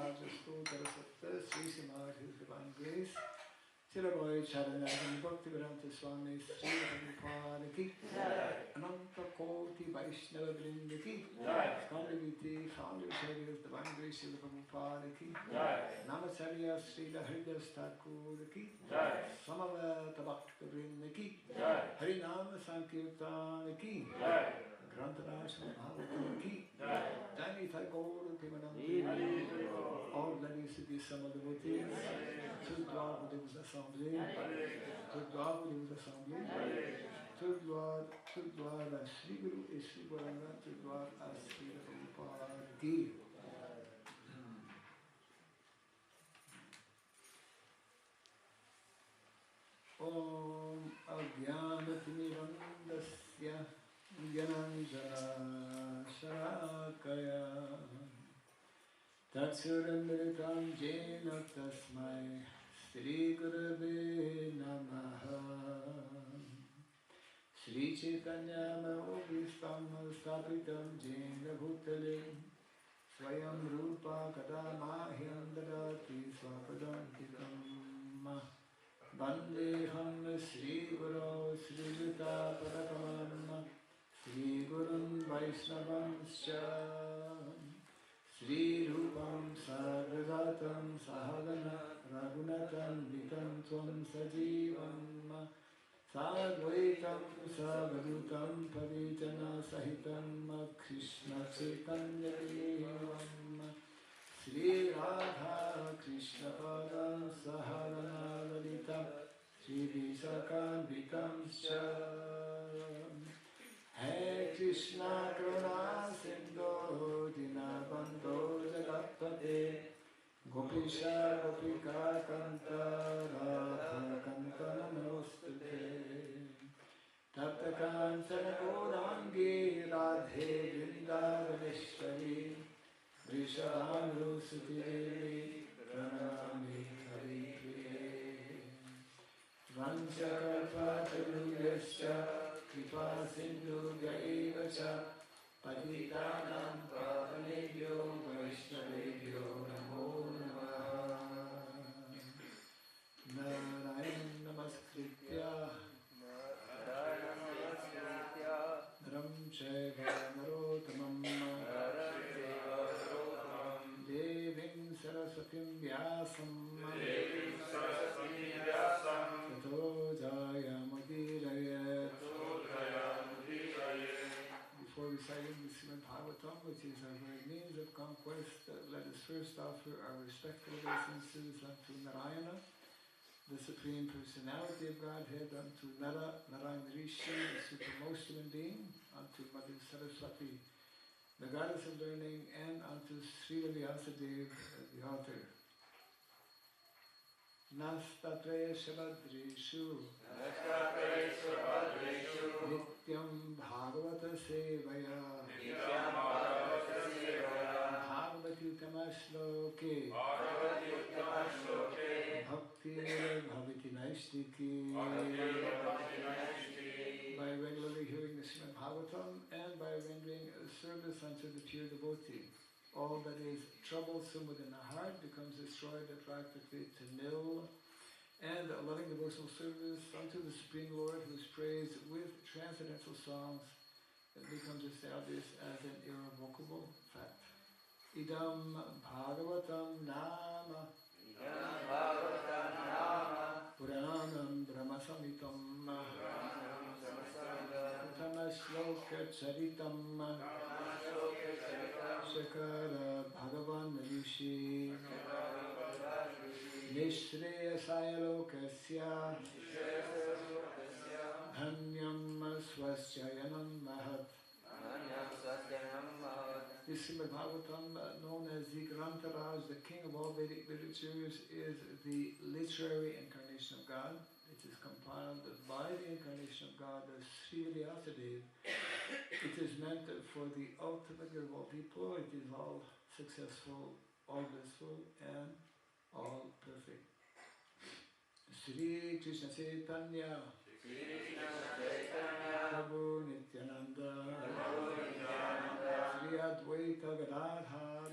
Maharaja Stotara Satta Sri Simad, His Divine Grace, Siraboy Charanam Bhakti Vedanta Swami Sri Prabhupada Ki, Ananta Koti Vaishnava Vrinda Ki, Skandaviti, Founder of His Divine Grace Sri Prabhupada Ki, Namacharya Sri Haridas Thakur Ki, Samavata Bhakta Vrinda Ki, Harinam Sankirtan Ki, Grantaraj Bhagavatam Ki, Jani Thakur Pimanam, all ladies to be some of the devotees, to Dwar Buddha's assembly, to Dwar Buddha's assembly, to Dwar Sri Guru Ishri Guranga, to Dwar Sri Prabhupada Ki. Om Agyanatimirandasya Gyananjana Sharakaya Tatsurandritam Jena Tasmai Sri Gurave Namaha Sri Chaitanya Mahavistam Stapitam Jena Bhutale Swayam Rupa Kadamahyam Dadati Swapadantikam Vandeham Sri Guru Sri Juta Padakamanam Sri Gurun Vaishnavanscha Sri Rupam Sagragatam Sahagana Raghunatam Vitam Tvam Sajivam Sadvaitam Savadutam Pavitana Sahitam Krishna Chaitanya Devam Sri Radha Krishna Padam Sahagana Lalita Sri Visakan Vitam Scha Hare Krishna Karuna Sindhu Dinabandho Jagatpate Gopisha Gopika Kanta Radha Kanta Namostute Tapta Kancana Gaurangi Radhe Vrindavaneshwari Vrishabhanu Suti Pranami Hari Priye Vanchakalpa Tarubhyascha Kripa Sindhu Gaivacha Patitanam Pavanebhyo Vaishnavebhyo Namo Namaha Narayan Namaskritya Naram Chaiva Narotamam Devim Saraswatim Vyasam Tato Jayamudiraye. Before reciting the Srimad Bhagavatam, which is our very means of conquest, let us first offer our respectful obeisances unto Narayana, the Supreme Personality of Godhead, unto Narayana Rishi, the Supremost Human Being, unto Mother Saraswati, the Goddess of Learning, and unto Sri Vyasadeva, the author. Nastatre Shabadreshu Nityam Bhagavata Sevaya Bhagavati Uttama-shloke Bhakti Bhavati Naistiki. By regularly hearing the Srimad Bhagavatam and by rendering a service unto the pure devotee, all that is troublesome within the heart becomes destroyed practically to nil, and a loving devotional service unto the Supreme Lord, who is praised with transcendental songs, that becomes established as an irrevocable fact. Idam Bhagavatam Nama Puranam Brahmasamitam Uttama-shloka Charitam Shakara Bhagavan Rishi Nishreyasaya Lokasya Dhanyam Swaschayanam Mahat. This Srimad Bhagavatam, known as the Grantaraj, the king of all Vedic literatures, is the literary incarnation of God. It is compiled by the incarnation of God as Sri Vyasadeva. It is meant for the ultimate good of all people. It is all successful, all blissful, and all perfect. Sri Krishna Chaitanya Prabhu Nityananda Sri Advaita Gadadhara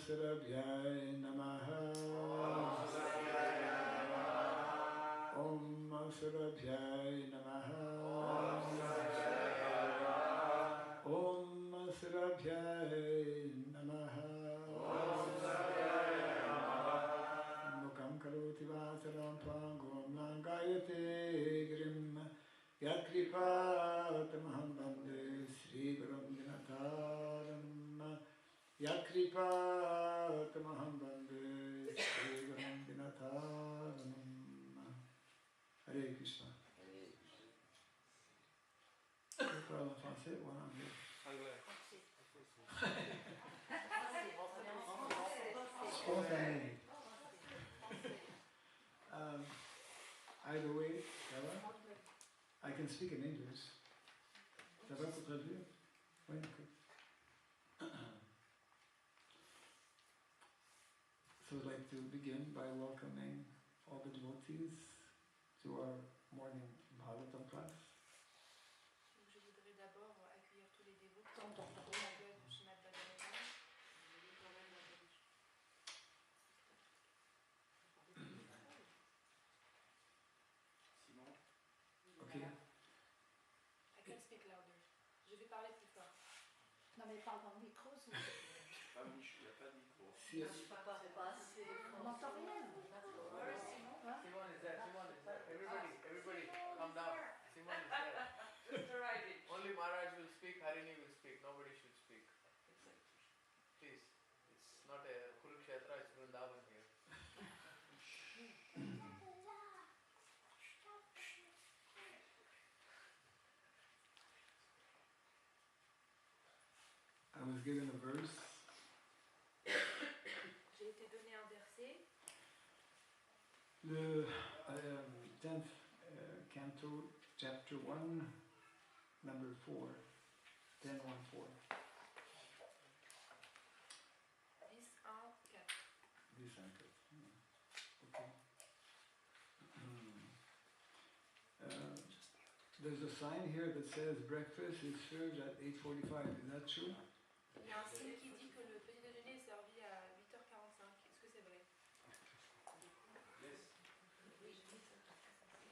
Sarabhyaya Namaha. Om Sarabhyaya Namaha. Om Sarabhyaya Namaha. Mukam karoti vasaram tvangom langayate girim. Yakripatamaham bande Sri Gurum Dinataram. Yakripatamaham bande Sri Gurum Dinataram. Hare Krishna. Je parle en français ou en anglais? Anglais. Spontané. Either way, ça va? I can speak in English. Ça va pour traduire? Oui, ok. So I'd like to begin by welcoming all the devotees to our morning Bhagavatam class. Je voudrais d'abord accueillir tous les dévots qui sont en train de du Srimad Bhagavatam. Okay. I can speak louder. Je vais parler plus fort. Non mais parle dans le micro, s'il vous plaît. Il n'y a pas de micro. Si, On n'entend rien. Simon is there. Everybody, calm down. Simon is there. Only Maharaj will speak, Harini will speak. Nobody should speak. Please. It's not a Kurukshetra, it's Vrindavan here. I was given a verse. J'ai été donné un verset. The 10th canto, chapter 1, number 4, 10, 1, 4. 10, 1, 4. This anchor. Okay. There's a sign here that says breakfast is served at 8:45. Is that true? Il y a un signe qui dit que le petit déjeuner est servi à 8h45. Est-ce que c'est vrai? Yes.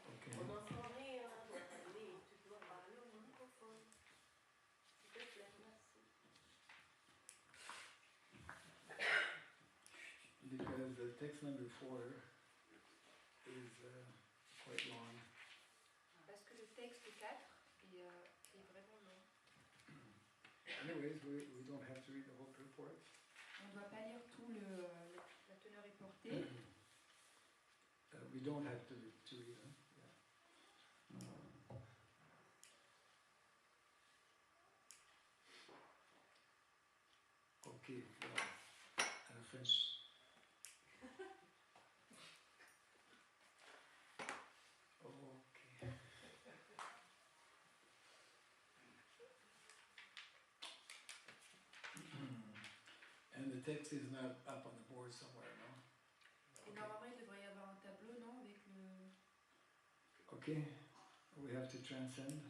Okay. On n'entend rien. Oui, tu dois parler au microphone. S'il te plaît, merci. Because the text number 4 is quite long. Parce que le texte 4 est vraiment long. Anyways, we don't have to read the whole purport. On ne doit pas lire tout la teneur est portée. We don't have to read them. Yeah. Okay, well, French. Okay. And the text is not up on the board somewhere, no? Et normalement, il devrait y avoir un tableau, non, avec le... Okay, we have to transcend.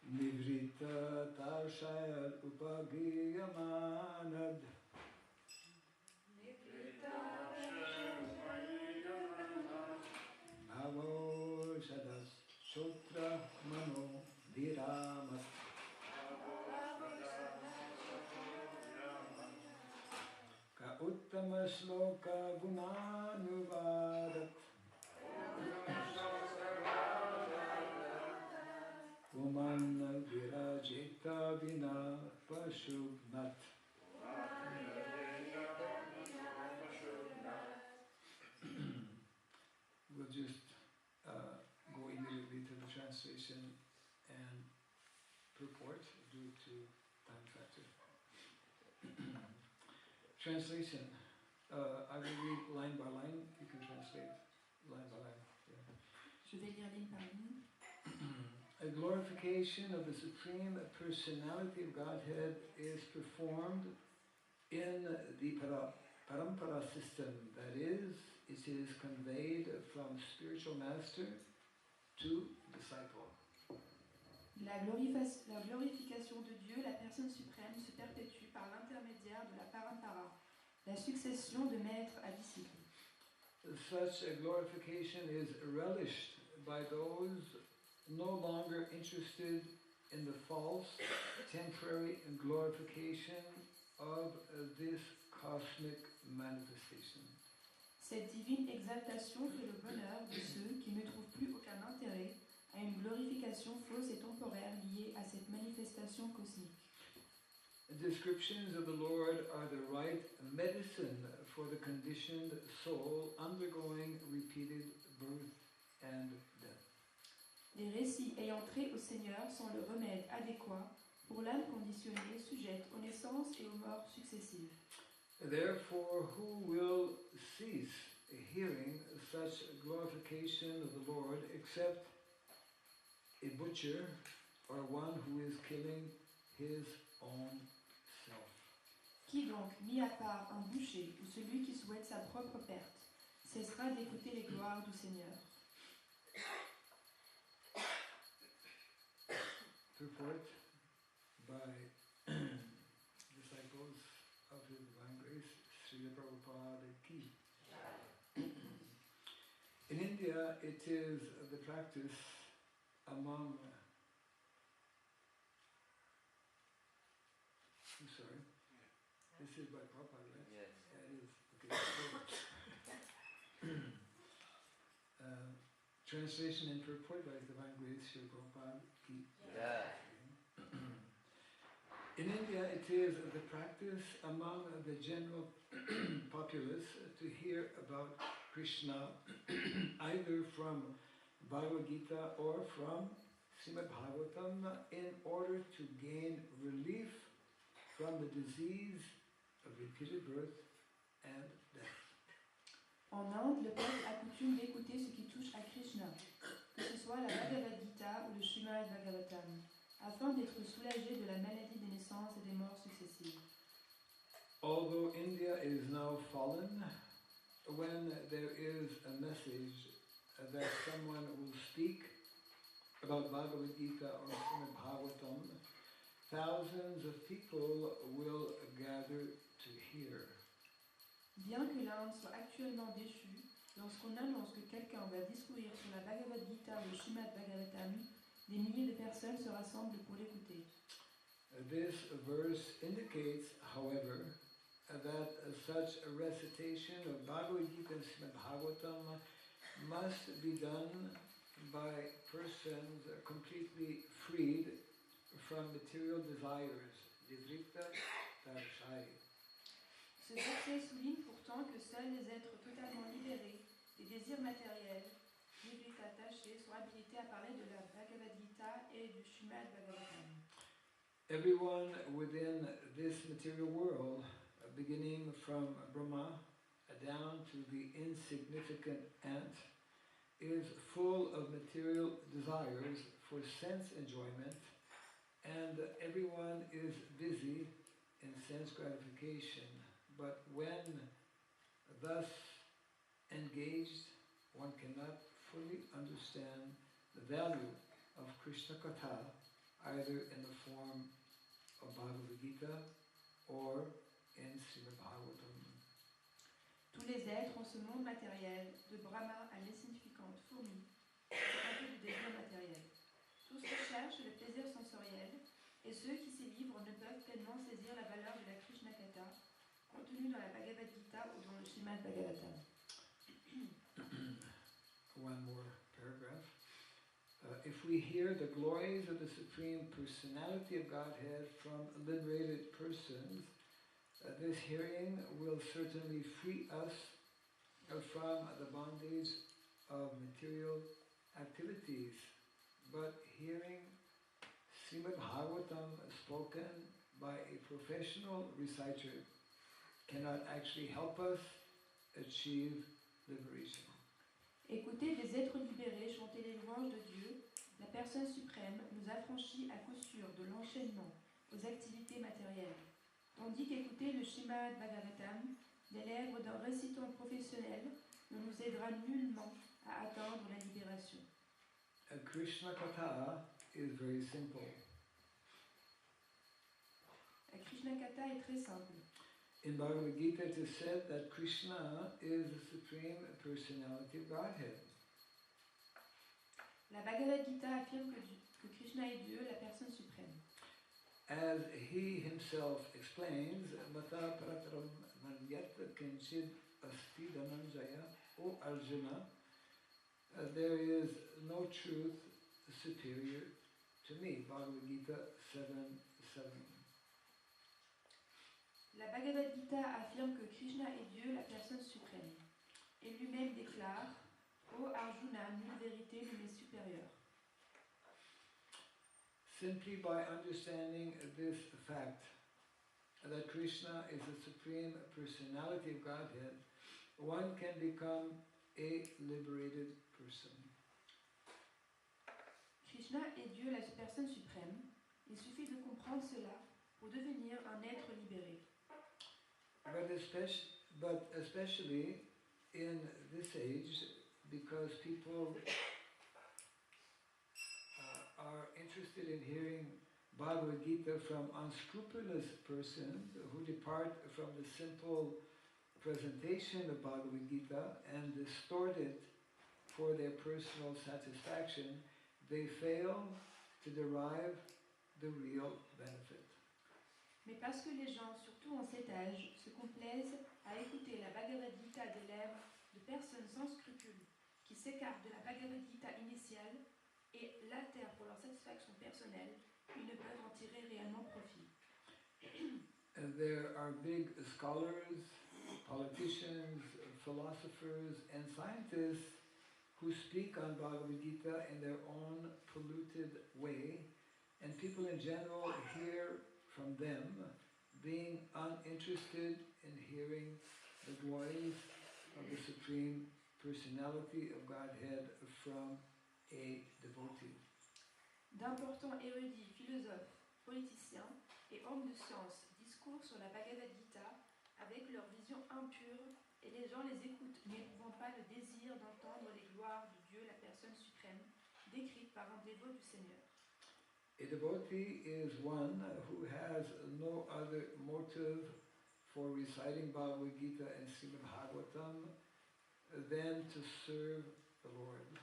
Nivrita Tashayat Upagiyamanad Bhavo Shadas Chotra Mano Viramat Ka Uttama Shloka Gunanuvadat Uman Virajita Vina Pashubnat. We'll just go immediately to the translation and purport due to time factor. Translation. I will read line by line. You can translate line by line. Yeah. Je vais lire ligne par ligne. A glorification of the Supreme Personality of Godhead is performed in the Parampara system. That is, it is conveyed from spiritual master to disciple. La glorification de Dieu, personne suprême se perpétue par l'intermédiaire de la parampara, la succession de maître à disciple. Such a glorification is relished by those no longer interested in the false, temporary glorification of this cosmic manifestation. Cette divine exaltation fait le bonheur de ceux qui ne trouvent plus aucun intérêt à une glorification fausse et temporaire liée à cette manifestation cosmique. Descriptions of the Lord are the right medicine for the conditioned soul undergoing repeated birth and death. Les récits ayant trait au Seigneur sont le remède adéquat pour l'âme conditionnée sujette aux naissances et aux morts successives. Therefore, who will cease hearing such glorification of the Lord except a butcher or one who is killing his own self? Qui donc, mis à part un boucher ou celui qui souhaite sa propre perte, cessera d'écouter les gloires du Seigneur? Purport by disciples of His Divine Grace, Srila Prabhupada Ki. In India, it is the practice among... I'm sorry. This is by Prabhupada, right? Yes. Yeah, it is. Okay. Translation and purport by His Divine Grace, Srila Prabhupada Ki. Yeah. In India, it is the practice among the general populace to hear about Krishna either from Bhagavad Gita or from Srimad Bhagavatam in order to gain relief from the disease of repeated birth and death. En Inde, le peuple a coutume d'écouter ce qui touche à Krishna, que ce soit la Bhagavad Gita ou le Srimad Bhagavatam, afin d'être soulagé de la maladie des naissances et des morts successives. Although India is now fallen, when there is a message that someone will speak about Bhagavad Gita or Srimad Bhagavatam, thousands of people will gather to hear. Bien que l'Inde soit actuellement déchue, lorsqu'on annonce que quelqu'un va discourir sur la Bhagavad Gita ou le Srimad Bhagavatam, des milliers de personnes se rassemblent pour l'écouter. This verse indicates, however, that such a recitation of Bhagavad Gita and Srimad Bhagavatam must be done by persons completely freed from material desires, nidrikta tarshai. Ce verset souligne pourtant que seuls les êtres totalement libérés des désirs matériels, nidrikta attachés, sont habilités à parler de la Bhagavad Gita et du Srimad Bhagavatam. Everyone within this material world, beginning from Brahma down to the insignificant ant, is full of material desires for sense enjoyment, and everyone is busy in sense gratification. But when thus engaged, one cannot fully understand the value of Krishna Katha, either in the form of Bhagavad Gita or in Srimad Bhagavatam. Tous les êtres en ce monde matériel, de Brahma à l'insignifiante fourmi, sont un peu du désir matériel. Tous recherchent le plaisir sensoriel, et ceux qui s'y livrent ne peuvent pleinement saisir la valeur de la Krishna Katha, contenue dans la Bhagavad Gita ou dans le Srimad Bhagavatam. One more paragraph. If we hear the glories of the Supreme Personality of Godhead from liberated persons, this hearing will certainly free us from the bondage of material activities. But hearing Srimad Bhagavatam spoken by a professional reciter cannot actually help us achieve liberation. Écouter des êtres libérés chanter les louanges de Dieu, la personne suprême nous affranchit à coup sûr de l'enchaînement aux activités matérielles, tandis qu'écouter le Srimad Bhagavatam des lèvres d'un récitant professionnel ne nous aidera nullement à atteindre la libération. Krishna Katha is very simple. Krishna Katha est très simple. In Bhagavad Gita it is said that Krishna is the Supreme Personality of Godhead. La Bhagavad Gita affirme que Krishna est Dieu, la personne suprême. As he himself explains, Mata Parataram Manyat Kinchid Asti Dhananjaya, O Arjuna, there is no truth superior to me. Bhagavad Gita 7:7. La Bhagavad Gita affirme que Krishna est Dieu, la personne suprême. Et lui-même déclare: Ô Arjuna, nulle vérité ne m'est supérieure. Simply by understanding this fact, that Krishna is the Supreme Personality of Godhead, one can become a liberated person. Krishna est Dieu, la personne suprême. Il suffit de comprendre cela pour devenir un être libéré. But especially in this age, because people are interested in hearing Bhagavad Gita from unscrupulous persons who depart from the simple presentation of Bhagavad Gita and distort it for their personal satisfaction, they fail to derive the real benefit. Mais parce que les gens, surtout en cet âge, se complaisent à écouter la Bhagavad Gita des lèvres de personnes sans scrupules, qui s'écartent de la Bhagavad Gita initiale et l'altèrent pour leur satisfaction personnelle, ils ne peuvent en tirer réellement profit. And there are big scholars, politicians, philosophers, and scientists who speak on Bhagavad Gita in their own polluted way, and people in general hear from them, being uninterested in hearing the glories of the Supreme Personality of Godhead from a devotee. D'importants érudits, philosophes, politiciens et hommes de science discourent sur la Bhagavad Gita avec leur vision impure et les gens les écoutent n'éprouvant pas le désir d'entendre les gloires de Dieu, la personne suprême, décrite par un dévot du Seigneur. A devotee is one who has no other motive for reciting Bhagavad Gita and Srimad Bhagavatam than to serve the Lord.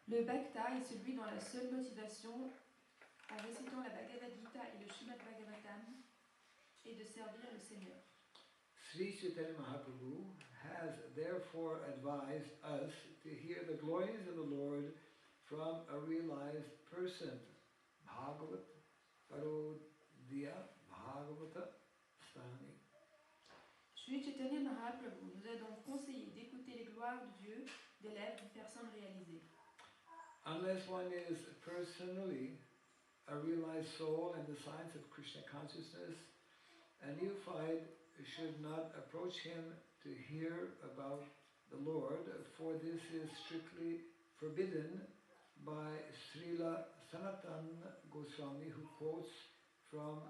Le bhakta est celui dont la seule motivation en récitant la Bhagavad Gita et le Srimad Bhagavatam est de servir le Seigneur. Sri Chaitanya Mahaprabhu has therefore advised us to hear the glories of the Lord from a realized person. Bhagavat Parodya Bhagavata Stani. Sri Chaitanya Mahaprabhu nous a donc conseillé d'écouter les gloires de Dieu des lèvres d'une personne réalisée. Unless one is personally a realized soul in the science of Krishna consciousness, a neophyte should not approach him to hear about the Lord, for this is strictly forbidden by Srila Sanatana Goswami, who quotes from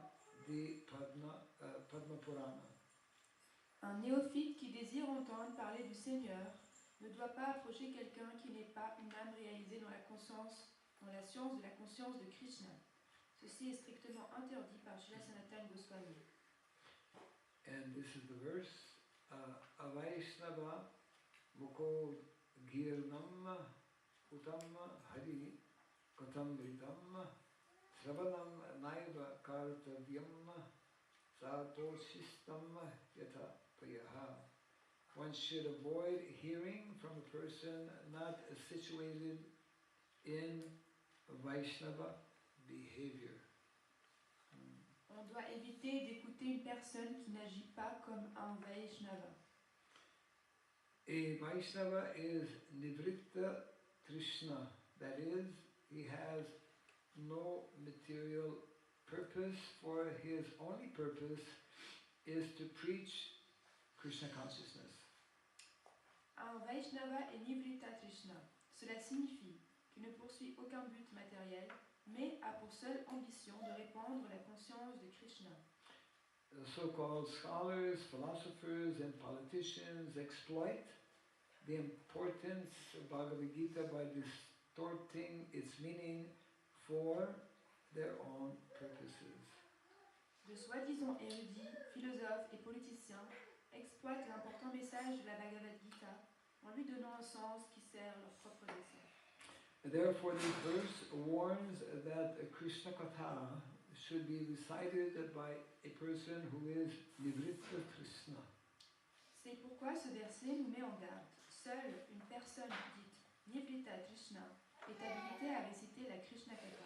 the Padma Purana. Un néophyte qui désire entendre parler du Seigneur ne doit pas approcher quelqu'un qui n'est pas une âme réalisée dans la science de la conscience de Krishna. Ceci est strictement interdit par Srila Sanatana Goswami. And this is the verse, Avaishnava Mukho Girnam Utam Hari Katam Vritam Sravanam Naiva Kartavyam Satoshistam Yata Payaha. One should avoid hearing from a person not situated in Vaishnava behavior. On doit éviter d'écouter une personne qui n'agit pas comme un Vaishnava. A Vaishnava is Nivritta Trishna, that is, he has no material purpose, for his only purpose is to preach Krishna consciousness. Un Vaishnava est Nivritta Trishna. Cela signifie qu'il ne poursuit aucun but matériel, mais a pour seule ambition de répandre la conscience de Krishna. So-called scholars, philosophers, and politicians exploit the importance of Bhagavad Gita by distorting its meaning for their own purposes. De soi-disant érudits, philosophes et politiciens exploitent l'important message de la Bhagavad Gita en lui donnant un sens qui sert leur propre dessein. Therefore, this verse warns that Krishna Katha should be recited by a person who is Nivritta Krishna. C'est pourquoi ce verset nous met en garde. Seule une personne dite Nivritta Krishna est habilitée à réciter la Krishna Katha.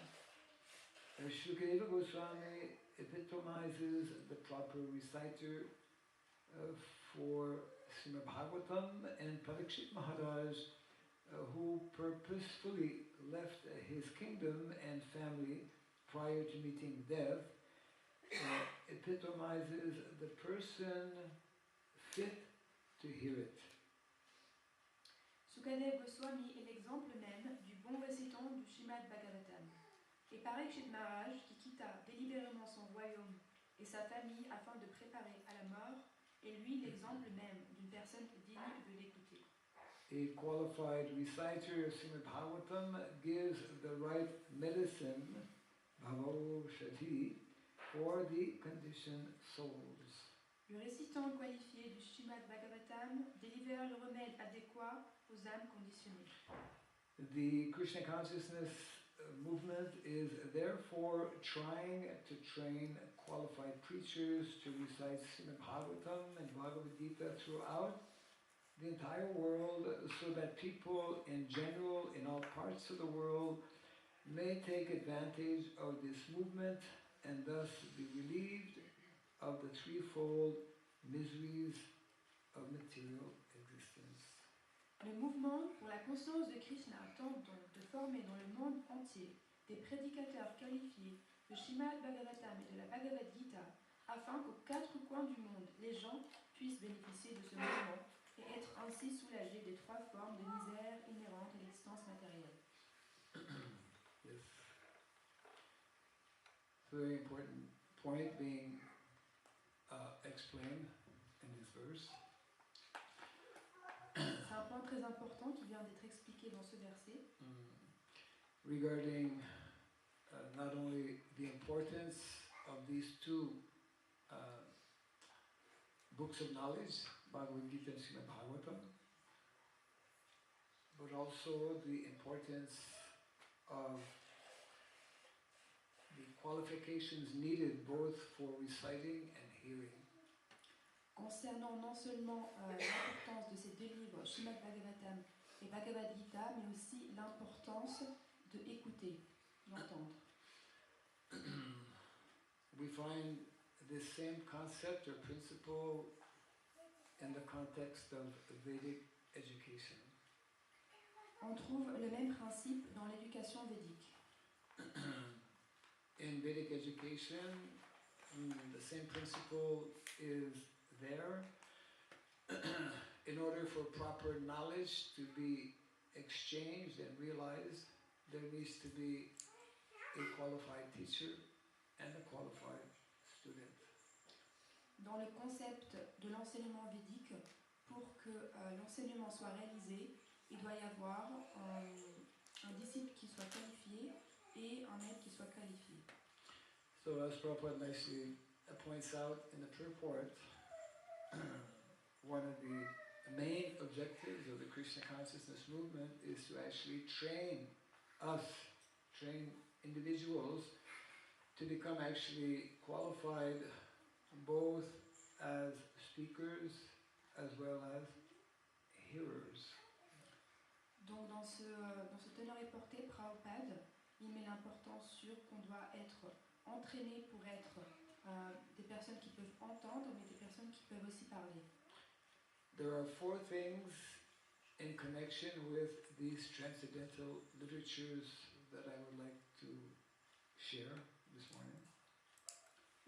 Shukadeva Goswami epitomizes the proper reciter for Srimad Bhagavatam, and Parikshit Maharaj, who purposefully left his kingdom and family prior to meeting death, epitomizes the person fit to hear it. Sukadeva Goswami est l'exemple même du bon récitant du Srimad Bhagavatam. Et Parikshit Maharaj, qui quitta délibérément son royaume et sa famille afin de préparer à la mort, est lui l'exemple même d'une personne digne de l'écouter. A qualified reciter of Srimad Bhagavatam gives the right medicine, bhavaushadhi, for the conditioned souls. Le récitant qualifié du Srimad Bhagavatam délivre le remède adéquat aux âmes conditionnées. The Krishna consciousness movement is therefore trying to train qualified preachers to recite Srimad Bhagavatam and Bhagavad Gita throughout the entire world, so that people in general, in all parts of the world, may take advantage of this movement and thus be relieved of the threefold miseries of material existence. Le mouvement pour la conscience de Krishna tente donc de former dans le monde entier des prédicateurs qualifiés de Srimad Bhagavatam et de la Bhagavad Gita afin qu'aux quatre coins du monde, les gens puissent bénéficier de ce mouvement et être ainsi soulagés des trois formes de misère inhérentes à l'existence matérielle. Yes. Very important point being explained in this verse. C'est un point très important qui vient d'être expliqué dans ce verset. Regarding not only the importance of these two books of knowledge, Bhagavad Gita and Srimad Bhagavatam, but also the importance of the qualifications needed both for reciting and hearing. Concernant non seulement l'importance de ces deux livres, Srimad Bhagavatam et Bhagavad Gita, mais aussi l'importance de écouter, d'entendre. We find this same concept or principle in the context of Vedic education. On trouve le même principe dans l'éducation védique. In Vedic education, the same principle is there. In order for proper knowledge to be exchanged and realized, there needs to be a qualified teacher and a qualified student. Dans le concept de l'enseignement védique, pour que l'enseignement soit réalisé, il doit y avoir un disciple qui soit qualifié et un maître qui soit qualifié. So as Prabhupada nicely points out in the purport, one of the main objectives of the Krishna consciousness movement is to actually train individuals to become actually qualified both as speakers as well as hearers. Donc dans ce teneur et portée, Prabhupada, il met l'importance sur qu'on doit être entraîné pour être des personnes qui peuvent entendre, mais des personnes qui peuvent aussi parler. There are four things in connection with these transcendental literatures that I would like to share this morning.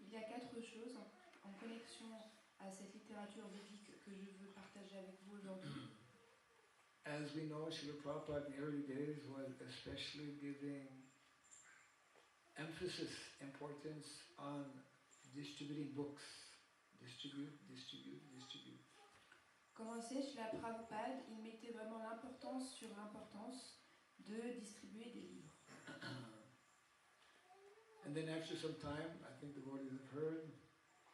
Il y a quatre choses en connexion à cette littérature védique que je veux partager avec vous aujourd'hui. As we know, Srila Prabhupada in the early days was especially giving importance on distributing books. Distribute. Comme on sait, chez la Prabhupada, il mettait vraiment l'importance sur l'importance de distribuer des livres. And then after some time, I think the devotees have heard,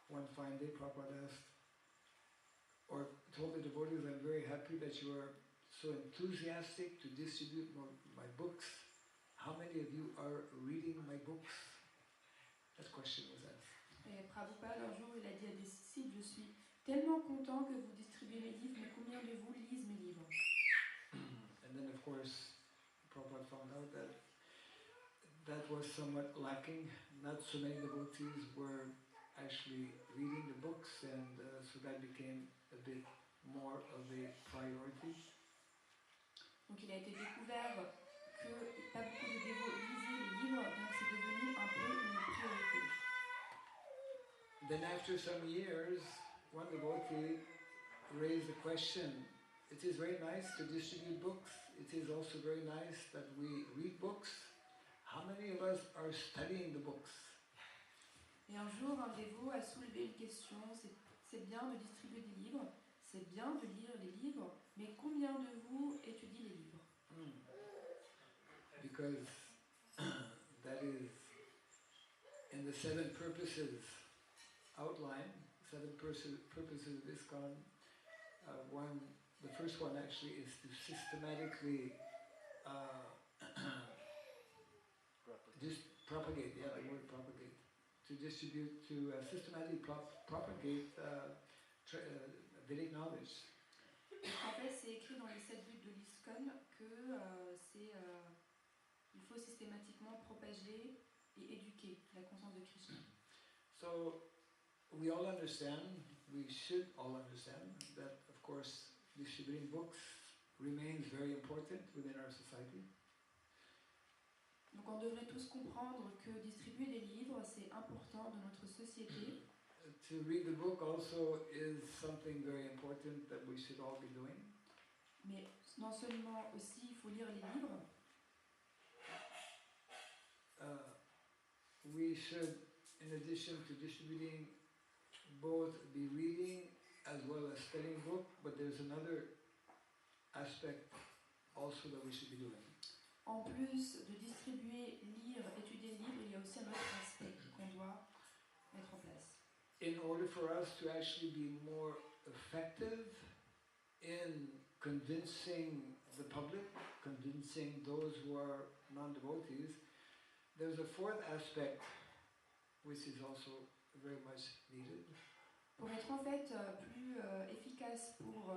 one fine day Prabhupada asked, or told the devotees, I'm very happy that you are so enthusiastic to distribute my books. How many of you are reading my books? That question was asked. Et Prabhupada, un jour, il a dit à des disciples, je suis tellement content que vous distribuez mes livres, mais combien de vous lisent mes livres? And then, of course, Prabhupada found out that that was somewhat lacking. Not so many devotees were actually reading the books, and so that became a bit more of a priority. Donc il a été découvert que pas beaucoup de dévots lisaient les livres, donc c'est devenu un peu une priorité. Then after some years, one devotee raised the question, it is very nice to distribute books, it is also very nice that we read books. How many of us are studying the books? Et un jour, un dévot a soulevé une question, c'est bien de distribuer des livres, c'est bien de lire les livres, mais combien de vous étudient les livres? Because that is in the 7 purposes outline, 7 purposes of ISKCON. The first one actually is to systematically propagate, the word propagate, to distribute, to systematically propagate Vedic knowledge. En fait, c'est écrit dans les 7 buts de l'ISKCON que il faut systématiquement propager et éduquer la conscience de Krishna. So we all understand, we should all understand that, of course, distributing books remains very important within our society. Donc on devrait tous comprendre que distribuer des livres, c'est important dans notre société. To read the book also is something very important that we should all be doing. Mais non seulement aussi, il faut lire les livres. We should, in addition to distributing, both be reading as well as studying book, but there's another aspect also that we should be doing. En plus de distribuer, lire, étudier les livres, il y a aussi un autre aspect qu'on doit mettre en place. In order for us to actually be more effective in convincing the public, convincing those who are non-devotees, there's a 4th aspect which is also very much needed. Pour être en fait plus efficace pour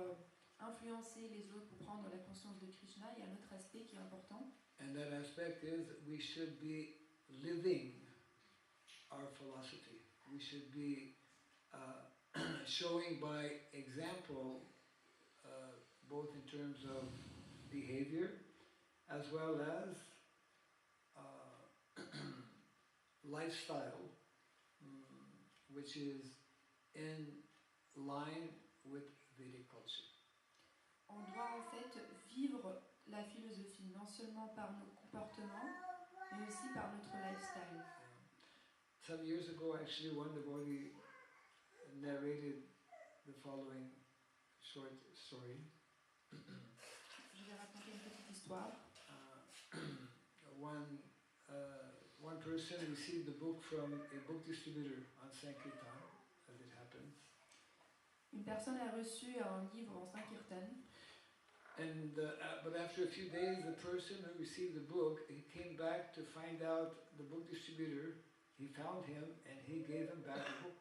influencer les autres, pour prendre la conscience de Krishna, il y a un autre aspect qui est important. And that aspect is we should be living our philosophy. We should be showing by example, both in terms of behavior as well as lifestyle, which is in line with Vedic culture. On doit en fait vivre la philosophie, non seulement par nos comportements, mais aussi par notre lifestyle. Some years ago, actually, one devotee narrated the following short story. Je vais raconter une petite histoire. One person received the book from a book distributor on Sankirtan, as it happens. Une personne a reçu un livre en Sankirtan. And but after a few days, the person who received the book, he came back to find out the book distributor. He found him and he gave him back the book.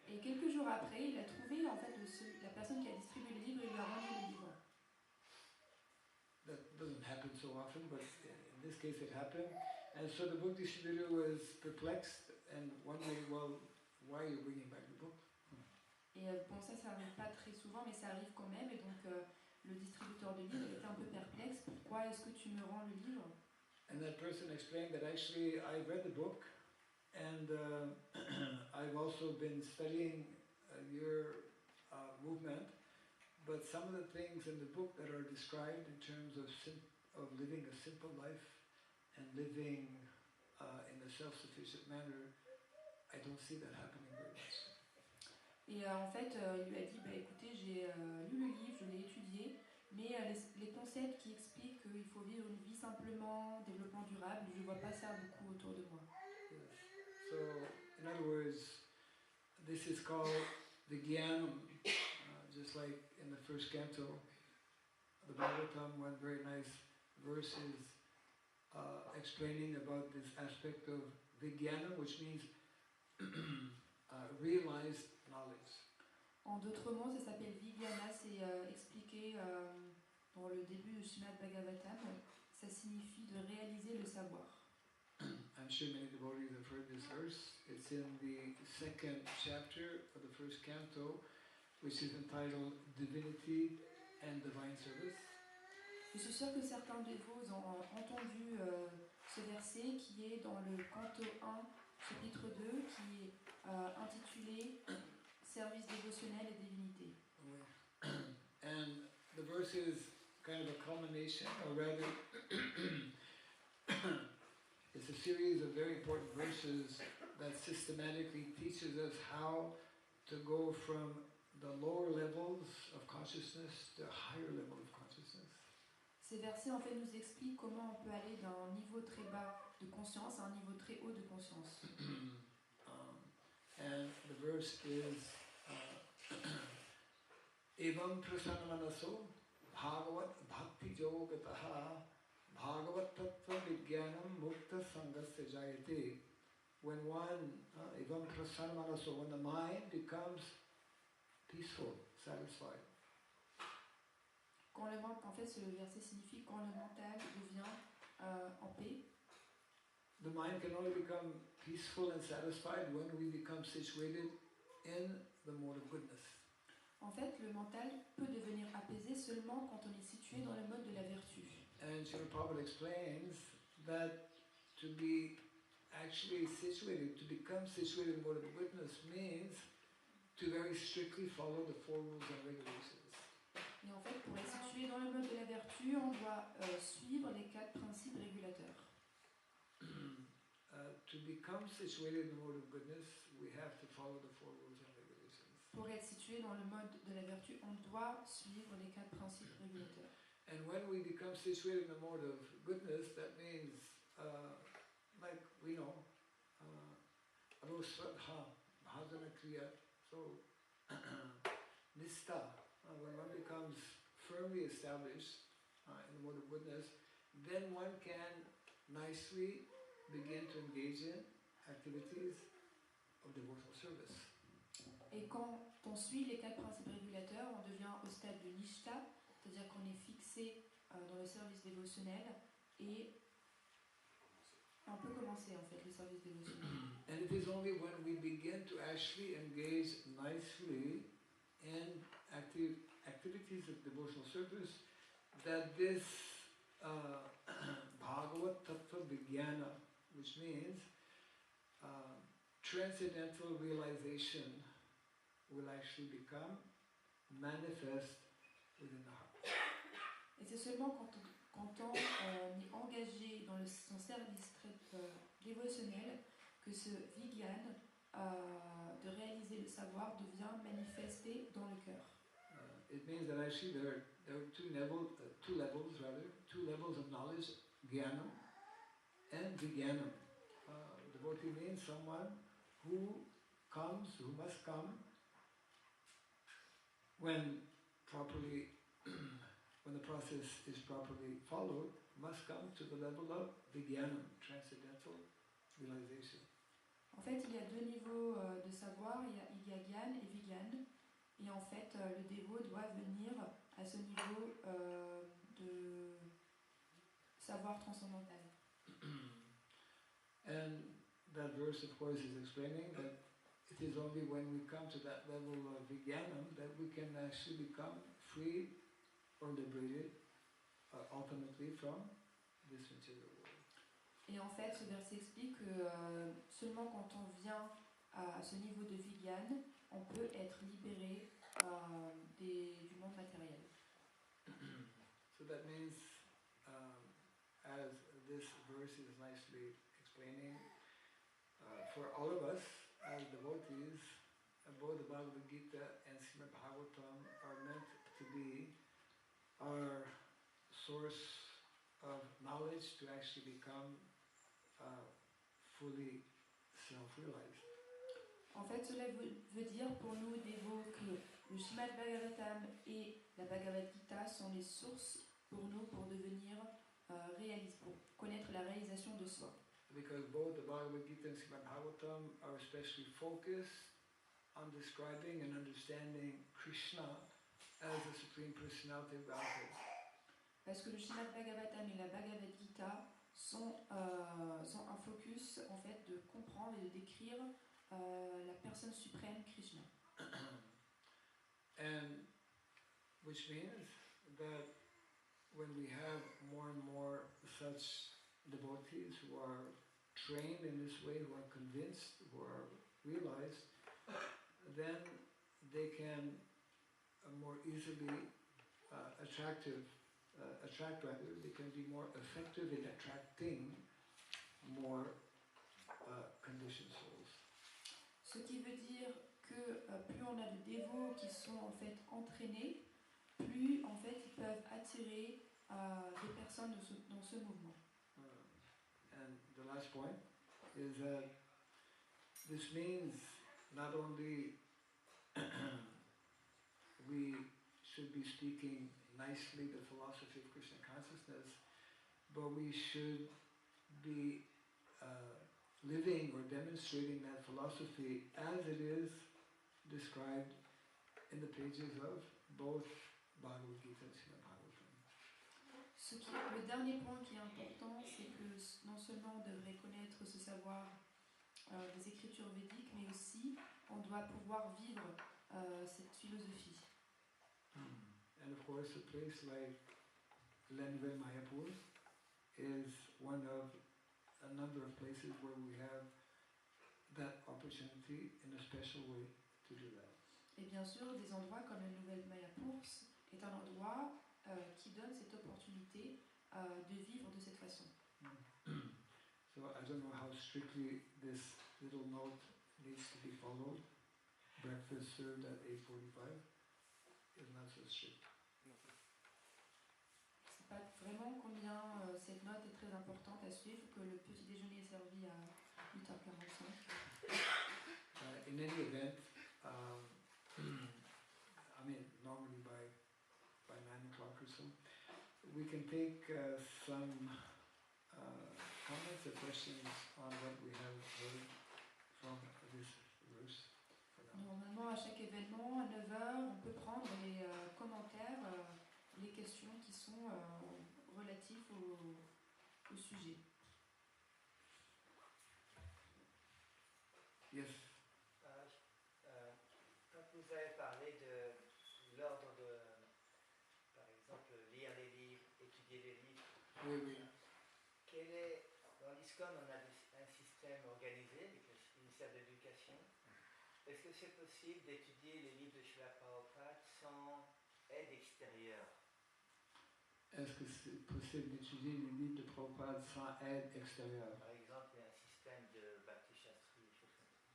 Et quelques jours après, il a trouvé en fait la personne qui a distribué le livre et lui a rendu le livre. That doesn't happen so often, but in this case it happened. And so the book distributor was perplexed and wondering, well, why are you bringing back the book? Et bon, ça arrive pas très souvent, mais ça arrive quand même. Et donc, le distributeur de livres était un peu perplexe. Pourquoi est-ce que tu me rends le livre? And that person explained that actually I read the book and I've also been studying your movement, but some of the things in the book that are described in terms of living a simple life and living in a self-sufficient manner, I don't see that happening very much. Et en fait, il lui a dit, écoutez, j'ai lu le livre, je l'ai étudié, mais les concepts qui expliquent qu'il faut vivre une vie simplement, développement durable, je ne vois pas ça beaucoup autour de moi. So, in other words, this is called Vijnanam, just like in the first canto, the Bhagavatam, one very nice verse is explaining about this aspect of Vijnanam, which means realized knowledge. En d'autres mots, ça s'appelle Vijnana, c'est expliqué dans le début du Srimad Bhagavatam, ça signifie de réaliser le savoir. I'm sure many devotees have heard this verse. It's in the second chapter of the first canto, which is entitled Divinity and Divine Service. Je suis sûre que certains de vous ont entendu ce verset qui est dans le canto 1, chapitre 2, qui est intitulé Service dévotionnel et divinité. And the verse is kind of a culmination, or rather, it's a series of very important verses that systematically teaches us how to go from the lower levels of consciousness to a higher level of consciousness. Ces versets en fait nous expliquent comment on peut aller d'un niveau très bas de conscience à un niveau très haut de conscience. And the verse is Evam prasanamanaso bhagavat bhakti yogataha bhagavat tattva vijnanam mukta sangasya jayate. When one, evam prasanamanaso, when the mind becomes peaceful, satisfied. Quand en fait, ce verset signifie quand le mental devient en paix. The mind can only become peaceful and satisfied when we become situated in the mode of goodness. En fait, le mental peut devenir apaisé seulement quand on est situé dans le mode de la vertu. And Srila Prabhupada explains that to be actually situated, to become situated in the mode of goodness means to very strictly follow the four rules and regulations. Et en fait, pour être situé dans le mode de la vertu, on doit suivre les 4 principes régulateurs. To become situated in the mode of goodness, we have to follow the four rules and regulations. Pour être situé dans le mode de la vertu, on doit suivre les 4 principes régulateurs. And when we become situated in the mode of goodness, that means, like we know, Adosradha, Bhajana Kriya, so Nista, when one becomes firmly established in the mode of goodness, then one can nicely begin to engage in activities of devotional service. Et quand on suit les 4 principes régulateurs, on devient au stade de Nishta, c'est-à-dire qu'on est fixé dans le service dévotionnel et on peut commencer en fait le service dévotionnel. And it is only when we begin to actually engage nicely in activities of devotional service that this Bhagavat Tattva Vijnana, which means transcendental realization, will actually become manifest within the heart. Et c'est seulement quand on est engagé dans son service dévotionnel que ce Vijnana de réaliser le savoir devient manifesté dans le cœur. It means that actually there are two levels of knowledge, Jnanam and Vijnanam. Devotee means someone who must come when the process is properly followed, must come to the level of Vijnanam, transcendental realization. En fait, il y a 2 niveaux de savoir, il y a Gyan et Vijnana. Et en fait, le dévot doit venir à ce niveau de savoir transcendantal. And that verse, of course, is explaining that it is only when we come to that level of Vijnanam that we can actually become free or liberated ultimately from this material world. Et en fait, ce verset explique que seulement quand on vient à ce niveau de Vijnana, on peut être libéré du monde matériel. So that means, as this verse is nicely explaining, for all of us as devotees, both the Bhagavad Gita and Srimad Bhagavatam are meant to be our source of knowledge to actually become fully self-realized. En fait, cela veut dire pour nous dévots que le Srimad Bhagavatam et la Bhagavad Gita sont les sources pour nous pour devenir pour connaître la réalisation de soi. Because both the Bhagavad Gita and Srimad Bhagavatam are especially focused on describing and understanding Krishna as the Supreme Personality of Godhead. Parce que le Srimad Bhagavatam et la Bhagavad Gita sont un focus en fait de comprendre et de décrire la personne suprême Krishna. And which means that when we have more and more such devotees who are trained in this way, who are convinced, who are realized, then they can more easily they can be more effective in attracting more conditioned souls. Ce qui veut dire que plus on a de dévots qui sont en fait entraînés, plus en fait ils peuvent attirer des personnes dans ce mouvement. And the last point is that this means not only we should be speaking nicely the philosophy of Krishna consciousness, but we should be living or demonstrating that philosophy as it is described in the pages of both Bhagavad Gita and Srimad Bhagavatam. Le dernier point qui est important, c'est que non seulement on devrait connaître ce savoir des écritures védiques, mais aussi on doit pouvoir vivre cette philosophie. And of course, a place like Mayapur is one of a number of places where we have that opportunity in a special way to do that. Et bien sûr, des endroits comme la nouvelle Mayapur est un endroit qui donne cette opportunité de vivre de cette façon. So I don't know how strictly this little note needs to be followed. Breakfast served at 8:45 is not so strict. Je ne sais pas vraiment combien cette note est très importante à suivre, que le petit déjeuner est servi à 8h45. In any event, normally by 9 o'clock or so, we can take some comments or questions on what we have heard from this verse. Normalement, à chaque événement, à 9h, on peut prendre les commentaires, les questions qui sont relatives au sujet. Yes. Quand vous avez parlé de l'ordre de, par exemple, lire les livres, étudier les livres, Oui. dans l'ISKCON, on a un système organisé avec le ministère de l'Éducation. Est-ce que c'est possible d'étudier les livres de Srila Prabhupada sans aide extérieure? Est-ce que c'est possible d'étudier les livres de Prabhupada sans aide extérieure? Par exemple, il y a un système de Bhakti Shastri, des choses comme ça.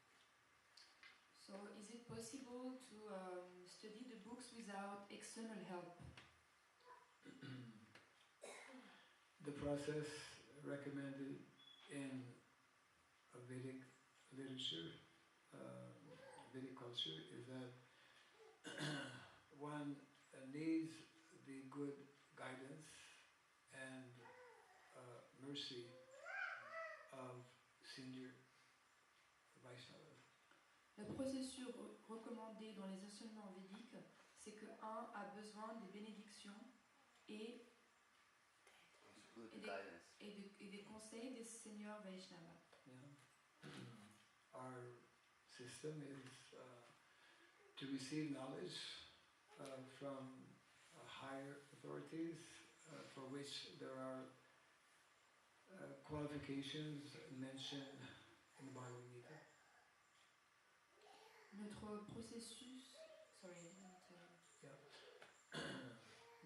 So, is it possible to study the books without external help? The process recommended in Vedic literature, Vedic culture, is that one needs the good guidance and mercy of senior Vaishnavas. Le processus recommandé dans les enseignements védiques, c'est que un a besoin des bénédictions et des conseils des seigneurs Vaishnava. Yeah. Our system is to receive knowledge from higher authorities for which there are qualifications mentioned in the Bhagavad Gita. Notre processus,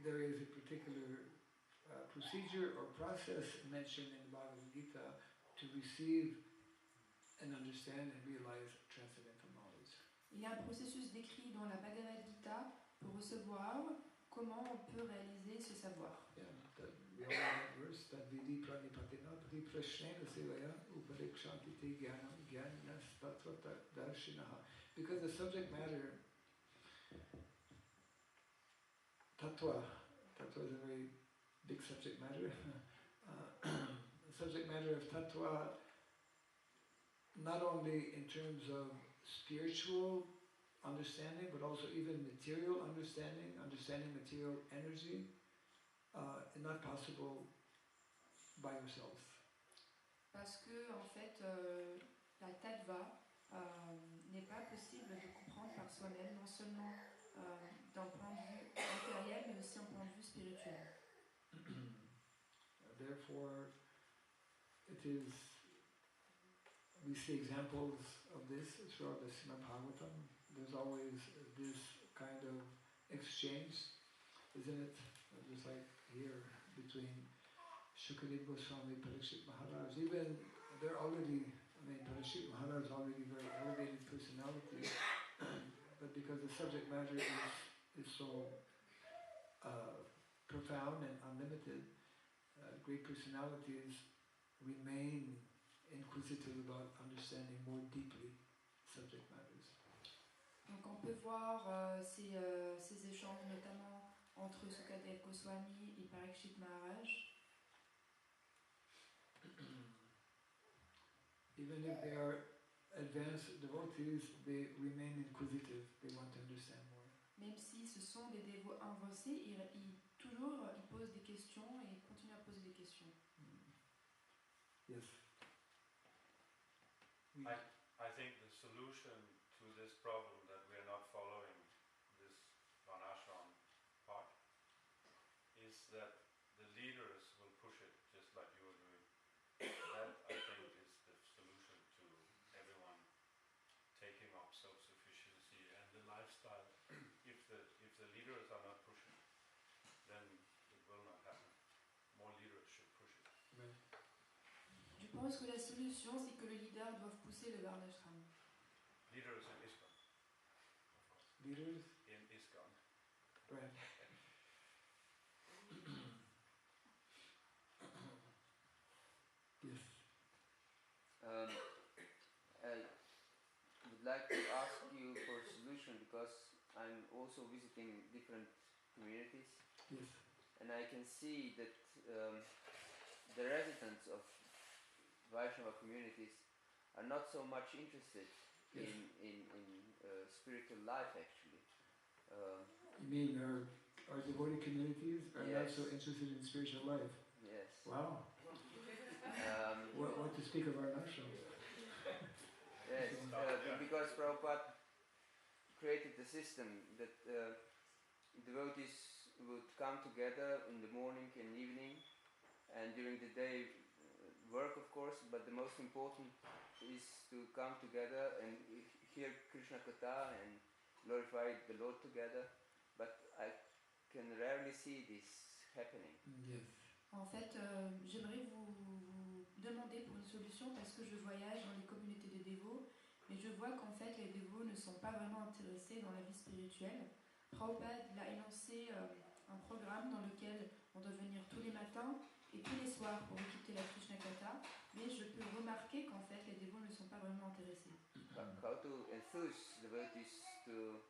There is a particular procedure or process mentioned in the Bhagavad Gita to receive and understand and realize transcendental knowledge. Il y a un processus décrit dans la Bhagavad Gita pour recevoir comment on peut réaliser ce savoir. Yeah, that we all know that verse, that vidi pranipatina pati prashnena sevaya uparikshanti te jnanam jnanas tattva darshinaha. Because the subject matter, tattva is a very big subject matter. The subject matter of tattva, not only in terms of spiritual understanding, but also even material understanding material energy, is not possible by yourself. Parce que, en fait, la tattva n'est pas possible de comprendre par soi-même, non seulement d'un point de vue matériel, mais aussi d'un point de vue spirituel. Therefore, we see examples of this throughout the Srimad Bhagavatam. There's always this kind of exchange, isn't it? Just like here between Shukadeva Goswami and Parikshit Maharaj. Even they're already, Parikshit Maharaj is already very elevated personality, but because the subject matter is so profound and unlimited, great personalities remain inquisitive about understanding more deeply subject matters. Donc on peut voir ces échanges notamment entre Sukadev Goswami et Parikshit Maharaj. Even if they are advanced devotees, they remain inquisitive. They want to understand more. Même si ce sont des dévots avancés, ils posent des questions et continuent à poser des questions. Yes. I think the solution to this problem that we are not following this Varnashram part is that the leaders will push it just like you are doing. That, I think, is the solution to everyone taking up self-sufficiency and the lifestyle. If the leaders are not pushing, then it will not happen. More leaders should push it. Right. Je pense que la solution, c'est que les leaders doivent pousser le Varnashram. Leaders in ISKCON, of course. Leaders? In ISKCON. Right. Yes. I would like to ask you for a solution because I'm also visiting different communities. Yes. And I can see that the residents of Vaishnava communities are not so much interested Yes. in spiritual life actually. You mean our devotee communities are not Yes. so interested in spiritual life? Yes. Wow. What to speak of our ashram? Yes, because Prabhupada created a system that devotees would come together in the morning and evening, and during the day work, of course, but the most important is to come together and hear Krishna Katha and glorify the Lord together, but I can rarely see this happening. Yes. En fait, j'aimerais vous demander pour une solution parce que je voyage dans les communautés de dévots, mais je vois qu'en fait les dévots ne sont pas vraiment intéressés dans la vie spirituelle. Prabhupada a énoncé un programme dans lequel on doit venir tous les matins et tous les soirs pour écouter la Krishna Katha, mais je peux remarquer qu'en fait les dévots ne sont pas vraiment intéressés. But how to enthuse devotees to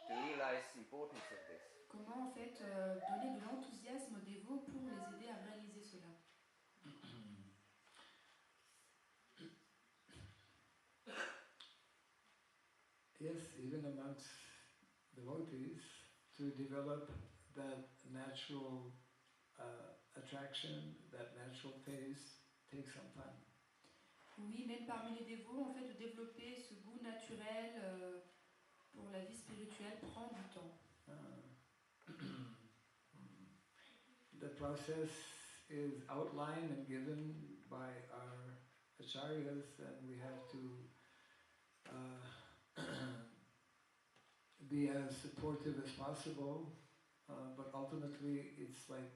realize the importance of this? Comment en fait donner de l'enthousiasme aux dévots pour les aider à réaliser cela? Yes, even amongst devotees, to develop that natural attraction, that natural taste, takes some time. Oui, même parmi les dévots, en fait, de développer ce goût naturel pour la vie spirituelle prend du temps. The process is outlined and given by our acharyas, and we have to be as supportive as possible, but ultimately it's like